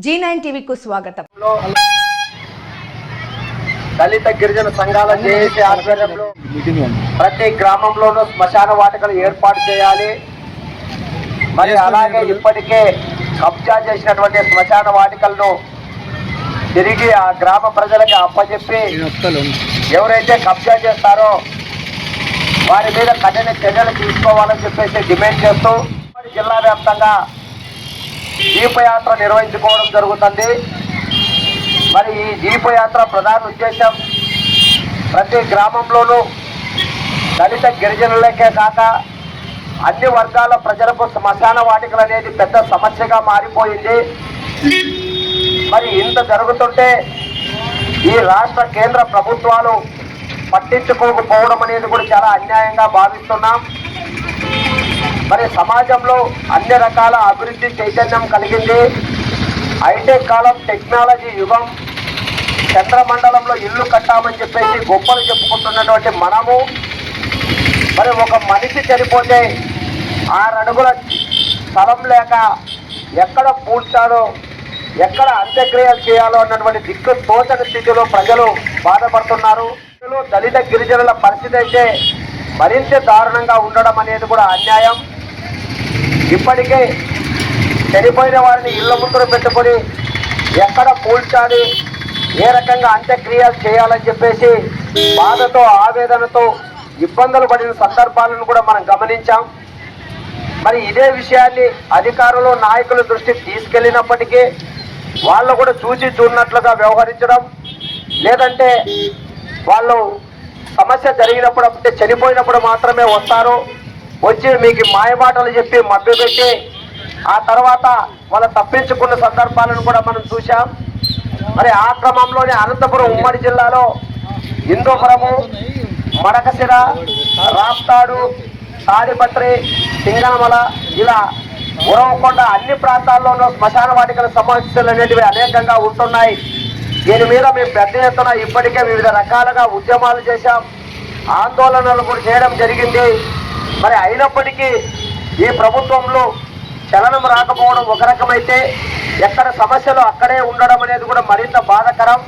G9 టీవీకు స్వాగతం. దళిత గిరిజన సంఘాల జేఏసీ ఆధ్వర్యంలో ప్రతి గ్రామంలోనూ శ్మశాన వాటికలు ఏర్పాటు చేయాలి. మరి అలాగే ఇప్పటికే కబ్జా చేసినటువంటి శ్మశాన వాటికలను తిరిగి ఆ గ్రామ ప్రజలకు అప్పచెప్పి ఎవరైతే కబ్జా చేస్తారో వారి మీద కఠిన చర్యలు తీసుకోవాలని చెప్పేసి డిమాండ్ చేస్తూ జిల్లా వ్యాప్తంగా దీపయాత్ర నిర్వహించుకోవడం జరుగుతుంది. మరి ఈ దీపయాత్ర ప్రధాన ఉద్దేశం ప్రతి గ్రామంలోనూ దళిత గిరిజనులకే కాక అన్ని వర్గాల ప్రజలకు శ్మశాన వాటికలు అనేది పెద్ద సమస్యగా మారిపోయింది. మరి ఇంత జరుగుతుంటే ఈ రాష్ట్ర కేంద్ర ప్రభుత్వాలు పట్టించుకోకపోవడం అనేది కూడా చాలా అన్యాయంగా భావిస్తున్నాం. మరి సమాజంలో అన్ని రకాల అభివృద్ధి చైతన్యం కలిగింది. హైటెక్ కాలం, టెక్నాలజీ యుగం, చంద్రమండలంలో ఇల్లు కట్టామని చెప్పేసి గొప్పలు చెప్పుకుంటున్నటువంటి మనము మరి ఒక మనిషి చనిపోతే 6 అడుగుల స్థలం లేక ఎక్కడ పూడ్చాలో ఎక్కడ అంత్యక్రియలు చేయాలో అన్నటువంటి దిక్కు తోచని స్థితిలో ప్రజలు బాధపడుతున్నారు. దళిత గిరిజనుల పరిస్థితి అయితే మరింత దారుణంగా ఉండడం అనేది కూడా అన్యాయం. ఇప్పటికే చనిపోయిన వారిని ఇళ్ల ముందు పెట్టుకొని ఎక్కడ పూడ్చాలి, ఏ రకంగా అంత్యక్రియలు చేయాలని చెప్పేసి బాధతో ఆవేదనతో ఇబ్బందులు పడిన సందర్భాలను కూడా మనం గమనించాం. మరి ఇదే విషయాన్ని అధికారులు నాయకుల దృష్టికి తీసుకెళ్ళినప్పటికీ వాళ్ళు కూడా చూసి చూడనట్లుగా వ్యవహరించడం, లేదంటే వాళ్ళు సమస్య జరిగినప్పుడు అంటే చనిపోయినప్పుడు మాత్రమే వస్తారు, వచ్చి మీకు మాయమాటలు చెప్పి మభ్యపెట్టి ఆ తర్వాత వాళ్ళు తప్పించుకున్న సందర్భాలను కూడా మనం చూసాం. మరి ఆ క్రమంలోనే అనంతపురం ఉమ్మడి జిల్లాలో హిందూపురము, మడకశిర, రాప్తాడు, తాడిపత్రి, సింగనమల ఇలా ఉరవకొండ అన్ని ప్రాంతాల్లోనూ శ్మశాన వాటికల సమస్యలు అనేటివి అనేకంగా ఉంటున్నాయి. దీని మీద మేము పెద్ద ఎత్తున ఇప్పటికే వివిధ రకాలుగా ఉద్యమాలు చేశాం, ఆందోళనలు కూడా చేయడం జరిగింది. మరి అయినప్పటికీ ఈ ప్రభుత్వంలో చలనం రాకపోవడం ఒక రకమైతే ఎక్కడ సమస్యలు అక్కడే ఉండడం అనేది కూడా మరింత బాధాకరం.